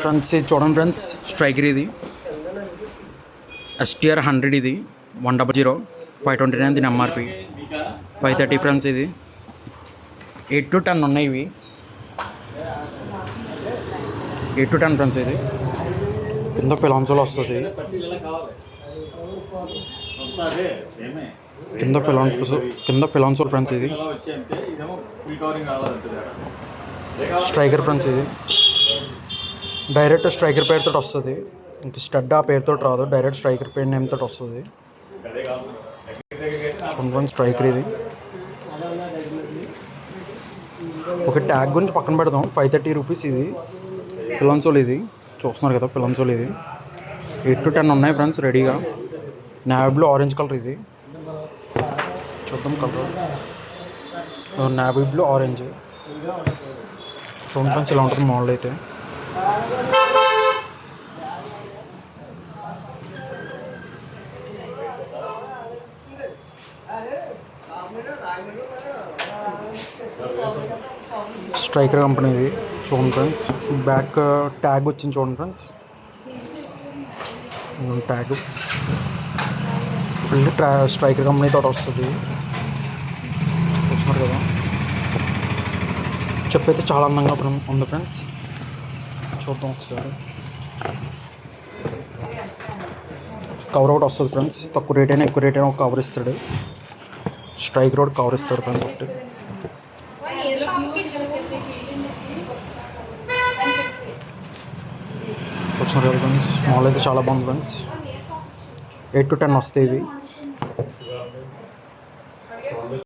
Friends ఇది చూడండి friends, striker ఇది STR 100, ఇది 100 529 దీని MRP 530 ఫ్రెండ్స్. ఇది 8 to 10 ఉన్నాయి, ఇవి 8 to 10 ఫ్రెండ్స్. ఇది కింద ఫిలాన్సోలో వస్తుంది, కింద ఫిలాన్సోల్ ఫ్రెండ్స్. ఇది స్ట్రైకర్ ఫ్రెండ్స్. ఇది డైరెక్ట్ స్ట్రైకర్ పేరుతో వస్తుంది, ఇంక స్టడ్ ఆ పేరుతో రాదు, డైరెక్ట్ స్ట్రైకర్ పేరు నేమ్ తోటి వస్తుంది. చూడండి స్ట్రైకర్ ఇది. ఒక ట్యాగ్ గురించి పక్కన పెడదాం, 530 రూపీస్. ఇది ఫిలాన్సోల్, ఇది చూస్తున్నారు కదా ఫిలాన్సోల్. ఇది 8 to 10 ఉన్నాయి ఫ్రెండ్స్ రెడీగా. Navy blue orange colour. ఇది చూద్దాం కలర్, నేవీ బ్లూ ఆరెంజ్. చూడండి ఫ్రెండ్స్, ఇలా ఉంటుంది మోడల్ అయితే. స్ట్రైకర్ కంపెనీ ఇది. చూడండి ఫ్రెండ్స్, బ్యాక్ ట్యాగ్ వచ్చింది చూడండి friends. Tag full striker company తోటి వస్తుంది. చూస్తున్నారు కదా, చెప్పైతే చాలా అందంగా ఉంది ఫ్రెండ్స్. చూద్దాం ఒకసారి. కవర్ అవుట్ వస్తుంది ఫ్రెండ్స్, తక్కువ రేట్ అయినా ఎక్కువ రేట్ అయినా ఒక కవర్ ఇస్తాడు. స్ట్రైక్ రోడ్ కవర్ ఇస్తాడు ఫ్రెండ్స్ ఒకటి. చూస్తున్నారు కదా ఫ్రెండ్స్, మాల్ అయితే చాలా బాగుంది ఫ్రెండ్స్. 8 to 10 వస్తాయి ఇవి.